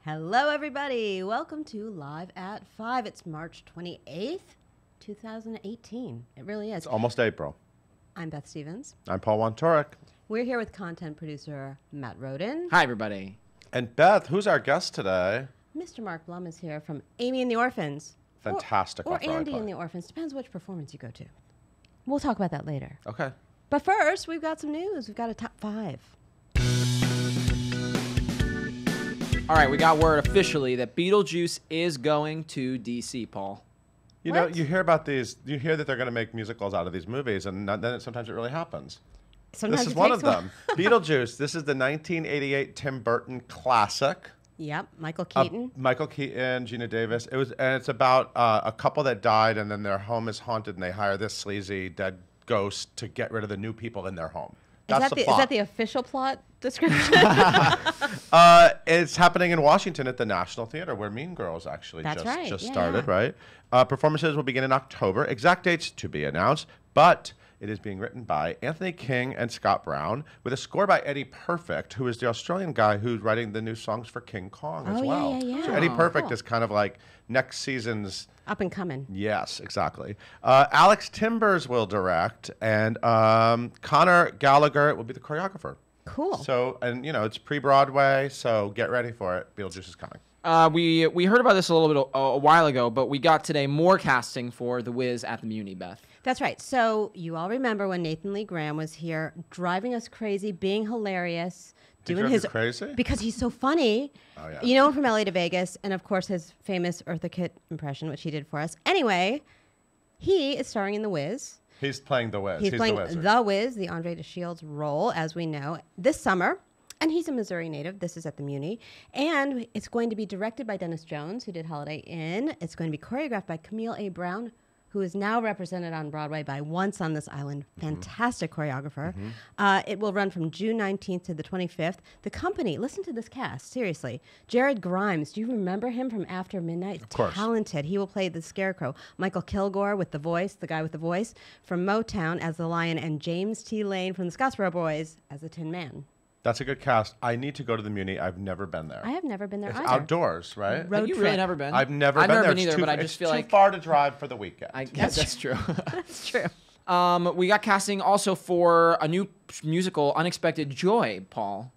Hello, everybody. Welcome to Live at 5. It's March 28th, 2018. It really is. It's almost April. I'm Beth Stevens. I'm Paul Wontorek. We're here with content producer Matt Roden. Hi, everybody. And Beth, who's our guest today? Mr. Mark Blum is here from Amy and the Orphans. Fantastic. Or Andy and the Orphans. Depends which performance you go to. We'll talk about that later. Okay. But first, we've got some news. We've got a top 5. All right, we got word officially that Beetlejuice is going to DC, Paul. You know, you hear about these, you hear that they're going to make musicals out of these movies, and then sometimes it really happens. Sometimes this is one of them. Beetlejuice. This is the 1988 Tim Burton classic. Yep, Michael Keaton. Michael Keaton, Gina Davis. And it's about a couple that died, and then their home is haunted, and they hire this sleazy dead ghost to get rid of the new people in their home. That's the plot. Is that the official plot description? It's happening in Washington at the National Theater, where Mean Girls actually just started, right? Performances will begin in October. Exact dates to be announced, but it is being written by Anthony King and Scott Brown, with a score by Eddie Perfect, who is the Australian guy who's writing the new songs for King Kong as well. Yeah. So Eddie Perfect is kind of like next season's... Up and coming. Yes, exactly. Alex Timbers will direct, and Connor Gallagher will be the choreographer. Cool. So, and you know, it's pre-Broadway, so get ready for it. Beetlejuice is coming. We heard about this a little bit a while ago, but we got today more casting for The Wiz at the Muni, Beth. That's right. So you all remember when Nathan Lee Graham was here, driving us crazy, being hilarious, doing his crazy because he's so funny. Oh yeah. You know him from LA to Vegas, and of course his famous Eartha Kitt impression, which he did for us. Anyway, he is starring in The Wiz. He's playing the Wiz. He's playing the Wiz, the Andre DeShields role, as we know, this summer. And he's a Missouri native. This is at the Muni. And it's going to be directed by Dennis Jones, who did Holiday Inn. It's going to be choreographed by Camille A. Brown, who is now represented on Broadway by Once on This Island. Fantastic choreographer. It will run from June 19th to the 25th. The company, listen to this cast, seriously. Jared Grimes, do you remember him from After Midnight? Of course. Talented. He will play the Scarecrow. Michael Kilgore with the voice, the guy with the voice, from Motown as the Lion, and James T. Lane from the Scottsboro Boys as the Tin Man. That's a good cast. I need to go to the Muni. I've never been there. I have never been there It's either. outdoors, right? Road Have you trip. really never been? I've never been never there. been either, but I just feel like it's too far to drive for the weekend. I guess that's true. That's true. We got casting also for a new musical, Unexpected Joy, Paul.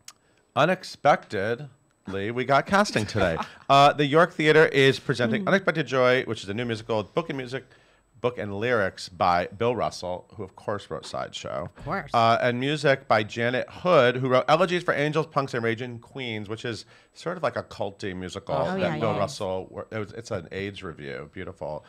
Unexpectedly, we got casting today. The York Theater is presenting Unexpected Joy, which is a new musical, book and lyrics by Bill Russell, who of course wrote Sideshow. Of course. And music by Janet Hood, who wrote Elegies for Angels, Punks, and Raging Queens, which is sort of like a culty musical that Bill Russell. It's an AIDS review. Beautiful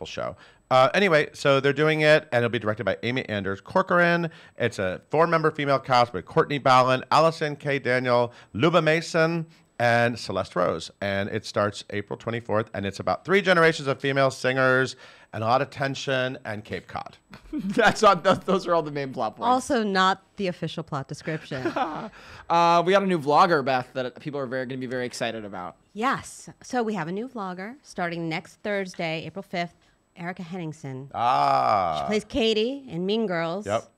show. Anyway, so they're doing it, and it'll be directed by Amy Anders Corcoran. It's a 4-member female cast with Courtney Ballin, Allison K. Daniel, Luba Mason, and Celeste Rose. And it starts April 24th, and it's about 3 generations of female singers and a lot of tension and Cape Cod. Those are all the main plot points. Also not the official plot description. We got a new vlogger, Beth, that people are going to be very excited about. Yes. So we have a new vlogger starting next Thursday, April 5th, Erica Henningsen. Ah. She plays Katie in Mean Girls. Yep.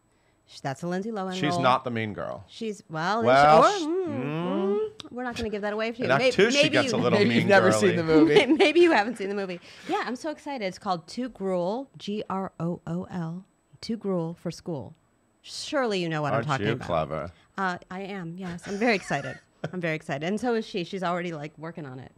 That's a Lindsay Lohan She's role. not the mean girl. She's, Well, we're not going to give that away for you. In Act 2, she gets a little Maybe mean you've never girly. seen the movie. Maybe you haven't seen the movie. Yeah, I'm so excited. It's called Too Gruel, Grool, Too Gruel for School. Surely you know what I'm talking about. Aren't you clever? I am, yes. I'm very excited. I'm very excited. And so is she. She's already working on it.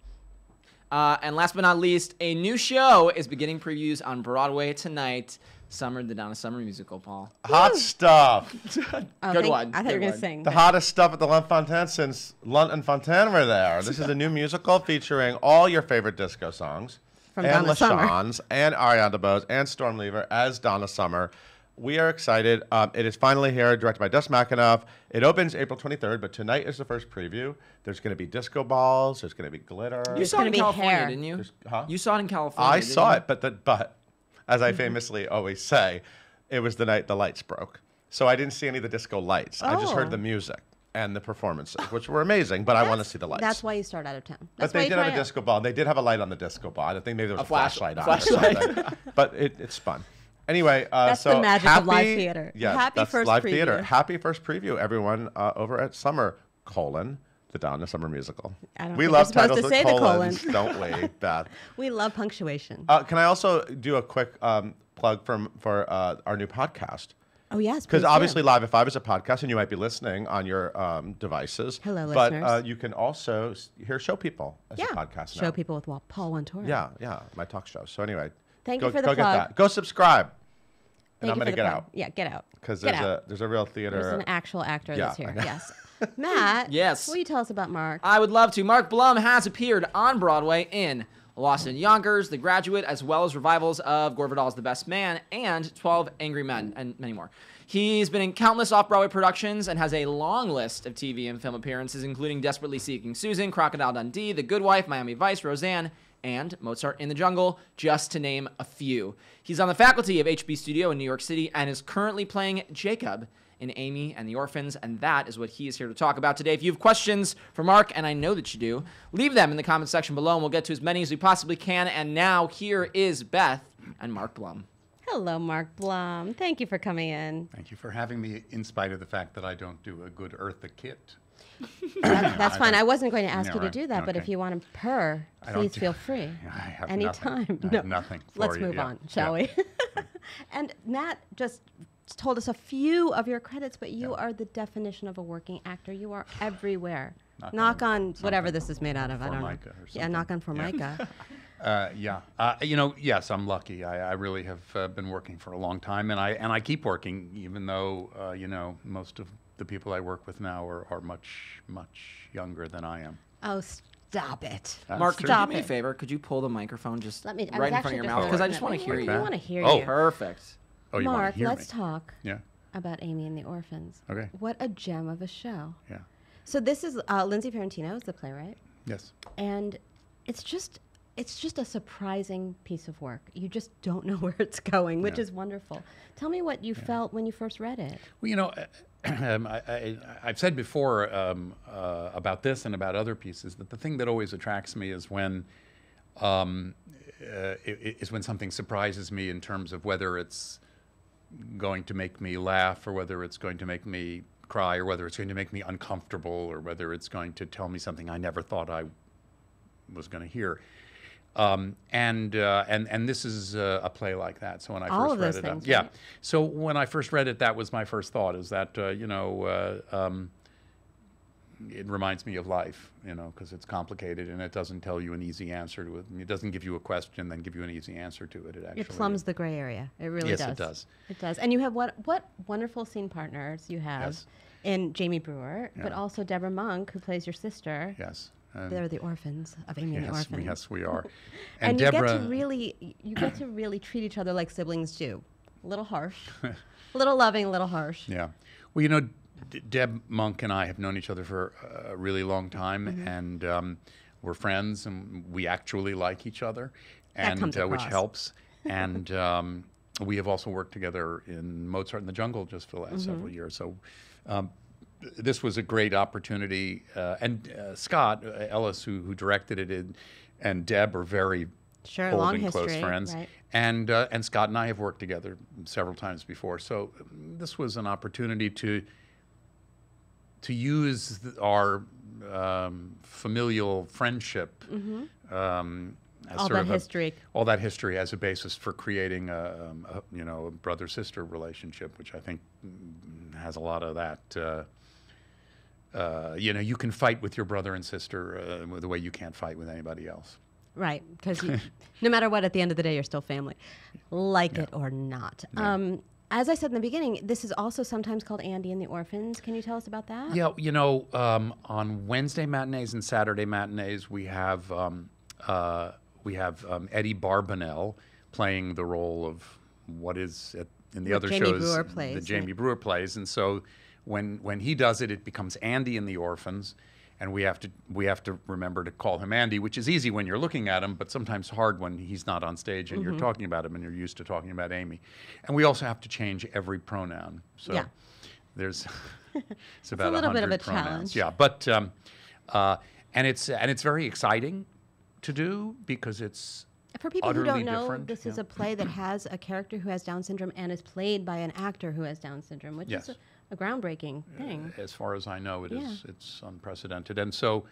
And last but not least, a new show is beginning previews on Broadway tonight. The Donna Summer musical, Paul. Hot stuff. Good one. I thought you were going to sing. The hottest stuff at the Lunt Fontaine since Lunt and Fontaine were there. This is a new musical featuring all your favorite disco songs. From and Donna Summer. LaShawne's and Ariana DeBose and Storm Lever as Donna Summer. We are excited. It is finally here, directed by Des McAnuff. It opens April 23rd, but tonight is the first preview. There's going to be disco balls. There's going to be glitter. You saw it in gonna be California, hair. didn't you? Huh? You saw it in California. I didn't saw you? it, but as I famously always say, it was the night the lights broke. So I didn't see any of the disco lights. I just heard Oh. the music and the performances, which were amazing, but I want to see the lights. That's why you start out of town. But That's why they you did have try a out. disco ball. They did have a light on the disco ball. I think maybe there was a flashlight on flashlight. or something. But it's fun. Anyway, That's so the magic happy, of live theater. Yeah, Happy that's first live preview. theater. Happy first preview, everyone over at Summer, the Donna Summer Musical. I don't We think love you're supposed titles to with say the colons, colon. don't we, Beth? We love punctuation. Can I also do a quick plug for our new podcast? Oh, yes, Because please obviously, do. Live at 5 is a podcast, and you might be listening on your devices. Hello, but, listeners. you can also hear Show People as a podcast now. Show People with Paul Wontora. Yeah, my talk show. So anyway, Thank go, you for the go plug. get that. Go subscribe. And Thank I'm you going to for the get plug. out. Yeah, get out. Because Get out. there's a real theater. There's an actual actor Yeah, that's here. I know. Yes. Matt. Yes. Will you tell us about Mark? I would love to. Mark Blum has appeared on Broadway in Lost in Yonkers, The Graduate, as well as revivals of Gore Vidal's The Best Man and 12 Angry Men, and many more. He's been in countless off-Broadway productions and has a long list of TV and film appearances, including Desperately Seeking Susan, Crocodile Dundee, The Good Wife, Miami Vice, Roseanne, and Mozart in the Jungle, just to name a few. He's on the faculty of HB Studio in New York City and is currently playing Jacob in Amy and the Orphans, and that is what he is here to talk about today. If you have questions for Mark, and I know that you do, leave them in the comment section below, and we'll get to as many as we possibly can. And now, here is Beth and Mark Blum. Hello, Mark Blum. Thank you for coming in. Thank you for having me, in spite of the fact that I don't do a good Eartha Kitt. That's fine. I wasn't going to ask Yeah, you to right. do that, but if Okay. you want to purr, I don't please do- feel free. I have Anytime. nothing. I have nothing for Let's you, move yeah. on, shall Yeah. we? And Matt just told us a few of your credits, but you Yeah. are the definition of a working actor. You are everywhere. Knock Knock on on whatever something. this is made out of. I don't know. Formica or Yeah, something. knock on Formica. Yes, I'm lucky. I really have been working for a long time, and I keep working, even though most of the people I work with now are much younger than I am. Oh, stop it. Mark, could you Stop do me a it. favor? Could you pull the microphone just Let me. I right was in front of actually your just mouth? Because I just want to hear We you. want to hear Oh. you. Perfect. Oh, you want Mark, to hear let's me? talk Yeah. about Amy and the Orphans. Okay. What a gem of a show. Yeah. So this is Lindsay Ferrantino is the playwright, Yes. and it's just a surprising piece of work. You just don't know where it's going, which Yeah. is wonderful. Tell me what you felt when you first read it. Well, I've said before about this and about other pieces that the thing that always attracts me is when something surprises me in terms of whether it's going to make me laugh or whether it's going to make me cry or whether it's going to make me uncomfortable or whether it's going to tell me something I never thought I was going to hear. And this is a play like that. So when I All first of read those it, things, yeah. right? So when I first read it, that was my first thought: is that it reminds me of life, because it's complicated and it doesn't tell you an easy answer to it. It doesn't give you a question, then give you an easy answer to it. It actually It plumbs the gray area. It really Yes, does. it does. It does. And you have what wonderful scene partners you have Yes. in Jamie Brewer, but Yeah. also Deborah Monk, who plays your sister. Yes. They're the orphans of Amy and the Orphans. Yes, we are. And Deborah, you get to really treat each other like siblings do. A little harsh, a little loving, a little harsh. yeah. Well, Deb Monk and I have known each other for a really long time, Mm-hmm. and we're friends, and we actually like each other, That and comes which across. helps. And we have also worked together in Mozart in the Jungle just for the last Mm-hmm. several years. So this was a great opportunity. And Scott Ellis, who directed it, and Deb are very Sure, old long and close history, friends. right. And Scott and I have worked together several times before. So this was an opportunity to use our familial friendship as Mm-hmm. All sort that of history. all that history as a basis for creating a brother-sister relationship, which I think has a lot of that. You can fight with your brother and sister the way you can't fight with anybody else. Right, because no matter what, at the end of the day, you're still family, like it or not. As I said in the beginning, this is also sometimes called Andy and the Orphans. Can you tell us about that? Yeah, on Wednesday matinees and Saturday matinees, we have Eddie Barbanel playing the role of what is in the What other Jamie shows Brewer plays, that Jamie right. Brewer plays, and so when he does it, it becomes Andy and the Orphans, and we have to remember to call him Andy, which is easy when you're looking at him, but sometimes hard when he's not on stage and you're talking about him and you're used to talking about Amy, and we also have to change every pronoun. So Yeah. there's it's about little bit of 100 a pronouns. challenge. Yeah, but and it's very exciting to do because it's For people who utterly don't know, different. this is a play that has a character who has Down syndrome and is played by an actor who has Down syndrome, which Yes. is a groundbreaking thing. As far as I know, it Yeah. is. It's unprecedented. And so,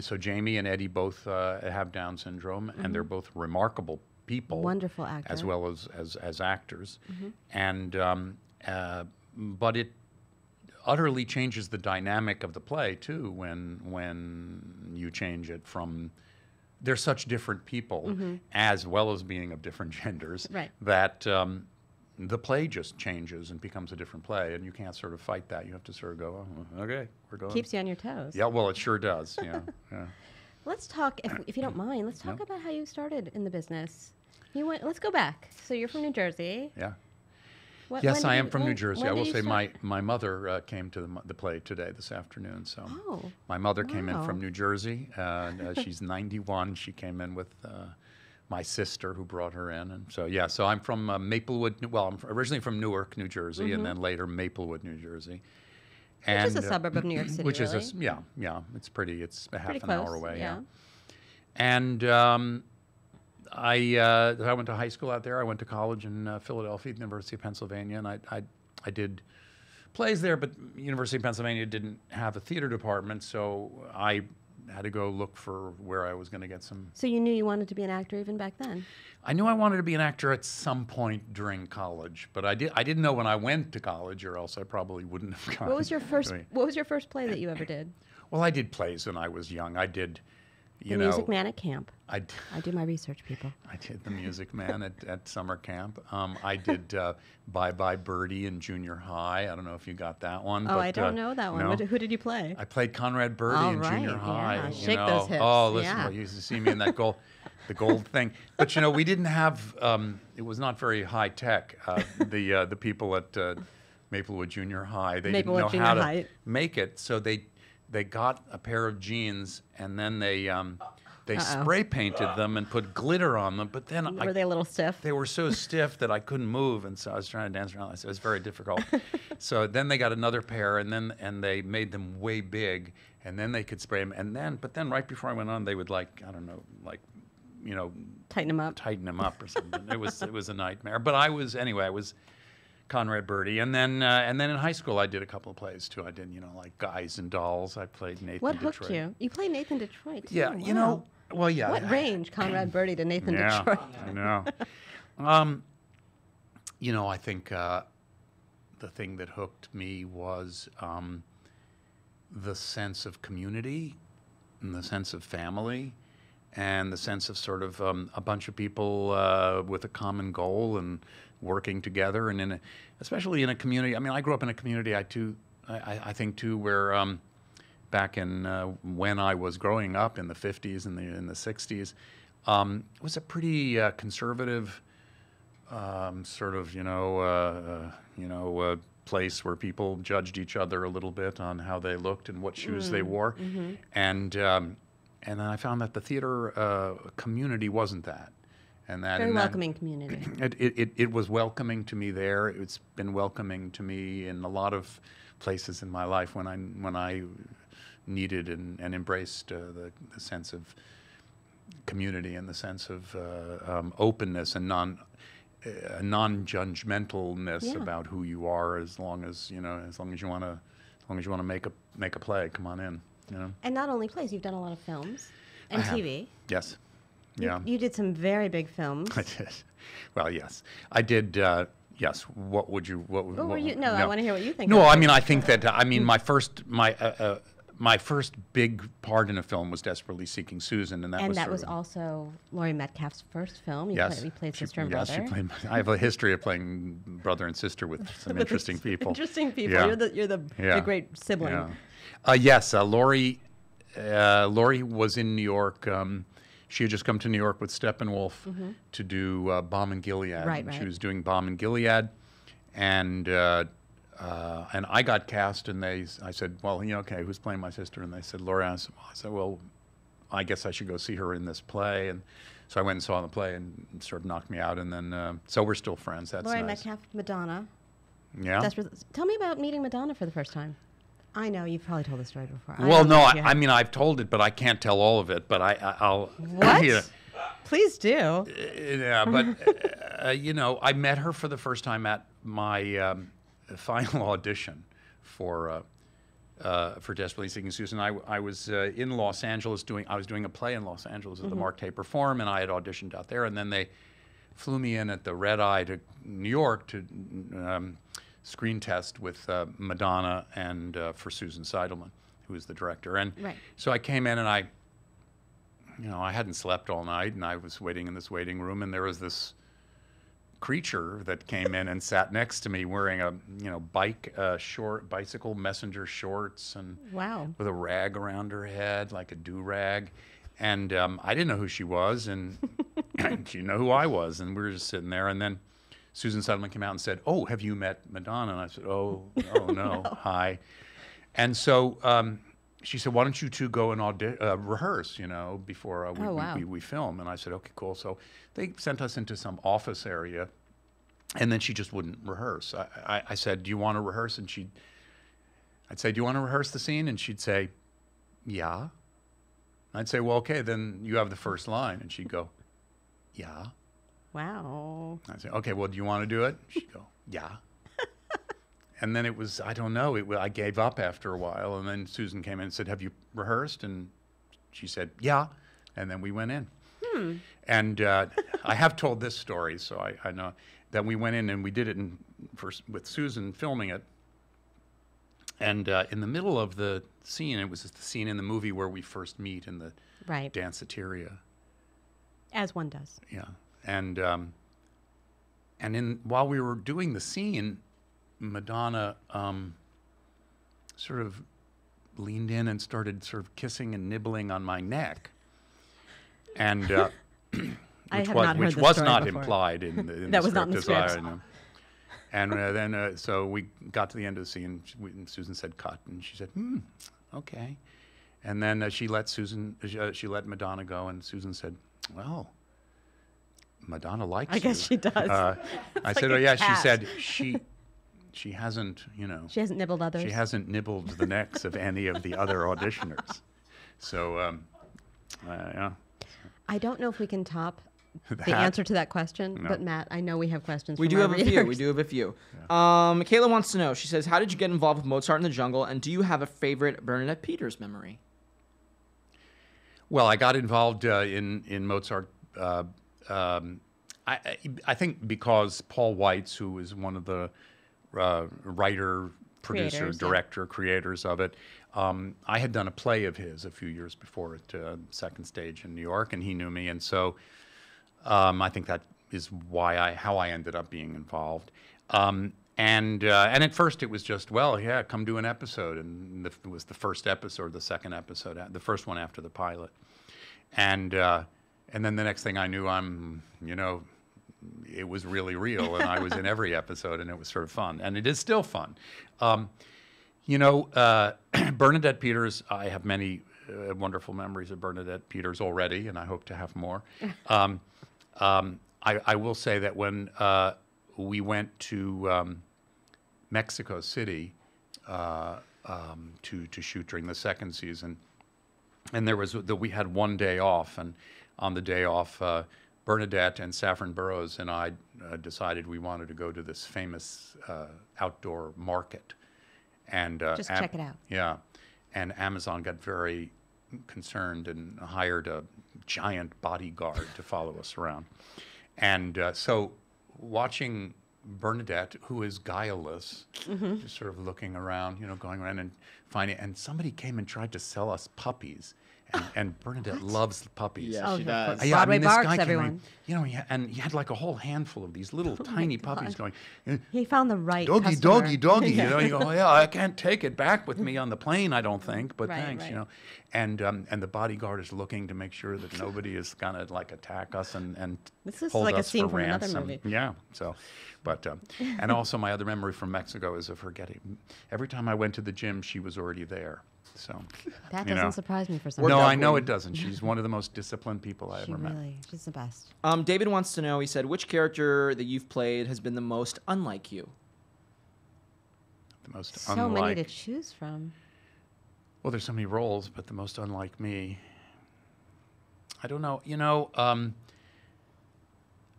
so Jamie and Eddie both have Down syndrome, and they're both remarkable people, Wonderful actor. as well as actors. And but it utterly changes the dynamic of the play too when you change it from. They're such different people, as well as being of different genders, Right. that the play just changes and becomes a different play, and you can't sort of fight that. You have to sort of go, oh, okay, we're going. Keeps you on your toes. Yeah, well, it sure does. Yeah, yeah. Let's talk, if you don't mind, let's talk about how you started in the business. Let's go back. So you're from New Jersey. Yeah. When Yes, did I am you- from New when- Jersey. when I did will you say start? my mother came to the play today, this afternoon. So Oh, my mother came in wow. from New Jersey. And, she's 91. She came in with my sister who brought her in. And so, yeah, so I'm from Maplewood. Well, I'm originally from Newark, New Jersey, and then later Maplewood, New Jersey. which is a suburb of New York City, Which really. is, yeah, it's pretty. It's a half Pretty an close, hour away, yeah. And I went to high school out there. I went to college in Philadelphia, the University of Pennsylvania, and I did plays there, but University of Pennsylvania didn't have a theater department, so I had to go look for where I was going to get some. So you knew you wanted to be an actor even back then? I knew I wanted to be an actor at some point during college, but I didn't know when I went to college, or else I probably wouldn't have gone. What was your first play that you ever did? Well, I did plays when I was young. I did, The Music Man at camp. I do my research, people. I did The Music Man at summer camp. I did Bye Bye Birdie in junior high. I don't know if you got that one. Oh, but, I don't know that one. no? Who did you play? I played Conrad Birdie All in junior right, high. yeah. you Shake know. those hips, Oh, listen, yeah. well, you used to see me in that the gold thing. But we didn't have. It was not very high tech. The people at Maplewood Junior High, they Maplewood didn't know how Junior High. to make it, so they got a pair of jeans and then they spray painted them and put glitter on them. But then Were they a little stiff? they were so stiff that I couldn't move, and so I was trying to dance around. It was very difficult. So then they got another pair, and they made them way big, and then they could spray them. But then right before I went on, they would Tighten them up. tighten them up or something. It was a nightmare. But I was Conrad Birdie, and then in high school I did a couple of plays too. I did like Guys and Dolls. I played Nathan. What Detroit. hooked you? You played Nathan Detroit, too. Yeah, Wow. Well, yeah. What range, Conrad Birdie to Nathan Yeah, Detroit? I know. I think the thing that hooked me was the sense of community and the sense of family and the sense of sort of a bunch of people with a common goal and working together, and especially in a community. I mean, I grew up in a community. I think too, where back in when I was growing up in the 50s and in the 60s, it was a pretty conservative sort of place where people judged each other a little bit on how they looked and what shoes they wore, and then I found that the theater community wasn't that. Very welcoming community. It was welcoming to me there. It's been welcoming to me in a lot of places in my life when I needed and embraced the sense of community and the sense of openness and non-judgmentalness Yeah. about who you are, as long as you want to make a play. Come on in. And not only plays, you've done a lot of films and I have. TV. Yes. You- Yeah. You did some very big films. I did. Well, yes, I did. Yes. What would you? What were you? No, I want to hear what you think. No, of I it. mean, I think that my first big part in a film was Desperately Seeking Susan, and that was sort of- also Laurie Metcalf's first film. Yes, You played she- sister and yes, brother. she played. I have a history of playing brother and sister with some With interesting people. Interesting people. Yeah. You're the Yeah. great sibling. Yeah. Yes, Laurie was in New York. She had just come to New York with Steppenwolf to do Bomb and Gilead. Right, She right. was doing Bomb and Gilead, and I got cast. And I said, well, okay, who's playing my sister? And they said, Laurie. I said, well, I guess I should go see her in this play. And so I went and saw the play, and it sort of knocked me out. And then so we're still friends. That's Laurie nice. Metcalf, Madonna. Yeah. Tell me about meeting Madonna for the first time. I know you've probably told the story before. Well, no, I mean I've told it, but I can't tell all of it. But I'll. What? Yeah. Please do. Yeah, but you know, I met her for the first time at my final audition for Desperately Seeking Susan. I was in Los Angeles I was doing a play in Los Angeles at the Mark Taper Forum, and I had auditioned out there, and then they flew me in at the Red Eye to New York to screen test with Madonna and for Susan Seidelman, who was the director. And so I came in, and I hadn't slept all night, and I was waiting in this waiting room, and there was this creature that came in and sat next to me wearing a bicycle messenger shorts and with a rag around her head, like a do-rag. And I didn't know who she was, and she didn't know who I was, and we were just sitting there. And then Susan Sutherland came out and said, "Oh, have you met Madonna?" And I said, "Oh no, no. Hi." And so she said, "Why don't you two go and rehearse, before we film?" And I said, "Okay, cool." So they sent us into some office area, and then she just wouldn't rehearse. I said, "Do you want to rehearse?" And I'd say, "Do you want to rehearse the scene?" And she'd say, "Yeah." I'd say, "Well, okay, then you have the first line." And she'd go, "Yeah." Wow. I'd say, "Okay, well, do you want to do it?" She'd go, "Yeah." And then it was, I don't know, I gave up after a while. And then Susan came in and said, "Have you rehearsed?" And she said, "Yeah." And then we went in. And I have told this story, so I know that we went in and we did it with Susan filming it. And in the middle of the scene, it was the scene in the movie where we first meet in the danceteria. As one does. Yeah. And while we were doing the scene, Madonna sort of leaned in and started sort of kissing and nibbling on my neck. And which was not implied in the that was script, not in the script. I know. And then so we got to the end of the scene, and Susan said cut, and she said, "Okay." And then she let Madonna go, and Susan said, "Well, Madonna likes you." I guess she does. I said, "Oh yeah." She said she hasn't, She hasn't nibbled others. She hasn't nibbled the necks of any of the other auditioners. So yeah. I don't know if we can top the answer to that question, but Matt, I know we have questions. We do have a few. We do have a few. Kayla wants to know. She says, "How did you get involved with Mozart in the Jungle, and do you have a favorite Bernadette Peters memory?" Well, I got involved in Mozart. I think because Paul Weitz, who was one of the writer, producer, director, creators of it, I had done a play of his a few years before at Second Stage in New York, and he knew me, and so I think that is how I ended up being involved. And at first it was just, well, yeah, come do an episode, and it was the first episode, the second episode, the first one after the pilot, and then the next thing I knew, it was really real, and I was in every episode, and it was sort of fun, and it is still fun. Bernadette Peters, I have many wonderful memories of Bernadette Peters already, and I hope to have more. I will say that when we went to Mexico City to shoot during the second season, and we had one day off, and on the day off, Bernadette and Saffron Burrows and I decided we wanted to go to this famous outdoor market. And just check it out. Yeah. And Amazon got very concerned and hired a giant bodyguard to follow us around. And so watching Bernadette, who is guileless, just sort of looking around, going around and finding, and somebody came and tried to sell us puppies. And Bernadette loves puppies. Yeah, she does. Broadway barks, everyone. And he had like a whole handful of these little tiny puppies going. He found the right doggy, customer. doggy. You go, oh, yeah, I can't take it back with me on the plane, I don't think, but thanks, And the bodyguard is looking to make sure that nobody is gonna like attack us and this is hold like us a scene for from ransom. another movie. Yeah. So, but and also my other memory from Mexico is of her getting. Every time I went to the gym, she was already there. So that doesn't surprise me for some No, reason. I know it doesn't. She's one of the most disciplined people I ever met. She's the best. David wants to know, he said, which character that you've played has been the most unlike you? The most so many to choose from. Well, there's so many roles, but the most unlike me. I don't know.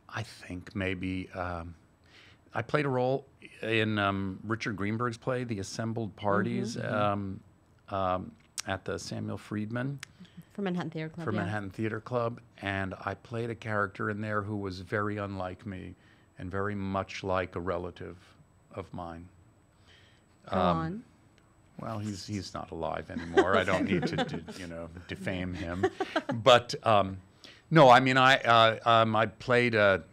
I think maybe I played a role in Richard Greenberg's play, The Assembled Parties, at the Samuel Friedman. For Manhattan Theater Club. For Manhattan Theater Club, and I played a character in there who was very unlike me, and very much like a relative of mine. Go on. Well, he's not alive anymore. I don't need to defame him. But no, I mean I played an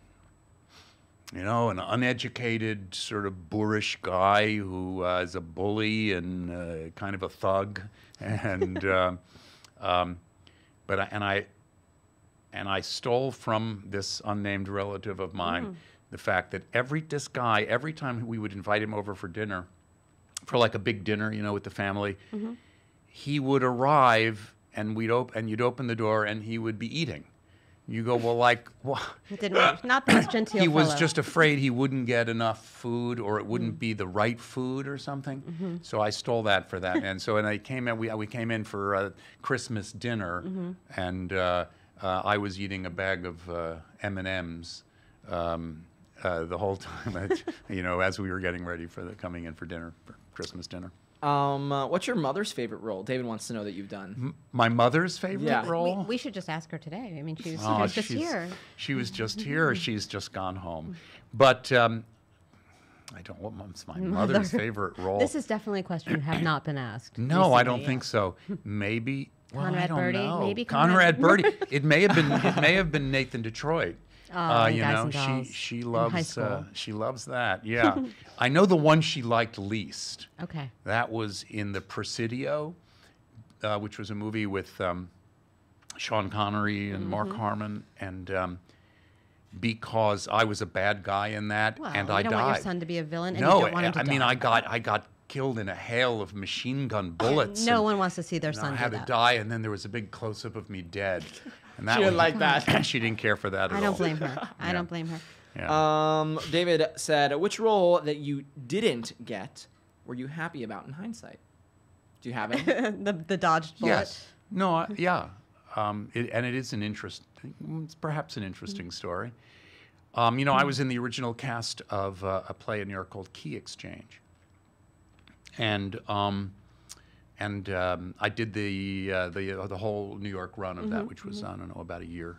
uneducated sort of boorish guy who is a bully and kind of a thug, and I stole from this unnamed relative of mine the fact that every time we would invite him over for dinner, for like a big dinner, with the family, he would arrive and you'd open the door and he would be eating. You go, well, like, what? Not this genteel He was fellow. just afraid he wouldn't get enough food, or it wouldn't be the right food or something. So I stole that for that. And so, we came in for a Christmas dinner, and I was eating a bag of M&Ms the whole time, as we were getting ready for coming in for dinner, for Christmas dinner. What's your mother's favorite role? David wants to know that you've done. My mother's favorite role? We should just ask her today. I mean, she was just here. She was just here. She's just gone home. But I don't know what's my mother's favorite role. This is definitely a question you have not been asked. No, recently, I don't think so. Maybe Conrad Birdie. Maybe Conrad Birdie. It may have been Nathan Detroit. Guys and Dolls she in high loves school. she loves that. Yeah, I know the one she liked least. Okay. That was in The Presidio, which was a movie with Sean Connery and Mark Harmon, and because I was a bad guy in that, Well, and you I don't died. want your son to be a villain, and No, you don't want him to I mean die. I got killed in a hail of machine gun bullets. No and one wants to see their son I do had that. to die, and then there was a big close up of me dead. And that She didn't was, like that. She didn't care for that at all. I don't blame her. I don't blame her. Yeah. David said, which role that you didn't get were you happy about in hindsight? Do you have any? the dodged bullet. Yes. No. Yeah. And it is it's perhaps an interesting story. I was in the original cast of a play in New York called Key Exchange, and I did the whole New York run of that, which was I don't know, about a year,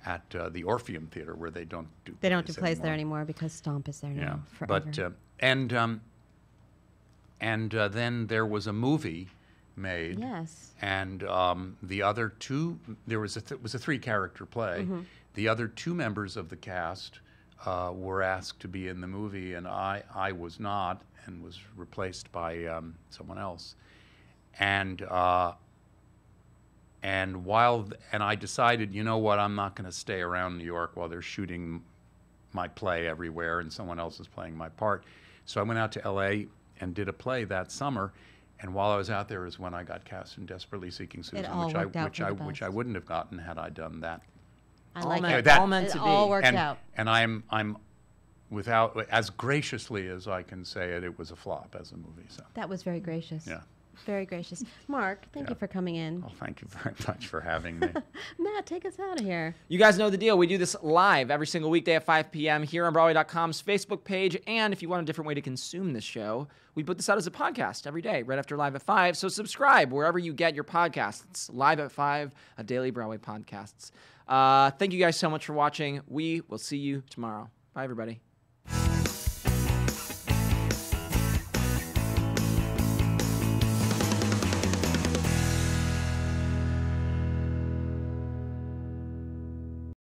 at the Orpheum Theater, where they don't do plays there anymore because Stomp is there now forever. But then there was a movie made. Yes. And the other two, there was it was a 3-character play. The other 2 members of the cast were asked to be in the movie, and I was not, and was replaced by someone else. And I decided, you know what, I'm not going to stay around New York while they're shooting my play everywhere and someone else is playing my part. So I went out to LA and did a play that summer. And while I was out there is when I got cast in Desperately Seeking Susan, which I wouldn't have gotten had I done that. I like it. it. All meant to It be. all worked out. And I'm without, as graciously as I can say it, it was a flop as a movie. So That was very gracious. yeah. Very gracious. Mark, thank you for coming in. Well, thank you very much for having me. Matt, take us out of here. You guys know the deal. We do this live every single weekday at 5 p.m. here on Broadway.com's Facebook page. And if you want a different way to consume this show, we put this out as a podcast every day, right after Live at 5. So subscribe wherever you get your podcasts. Live at 5, a daily Broadway podcasts. Thank you guys so much for watching. We will see you tomorrow. Bye, everybody.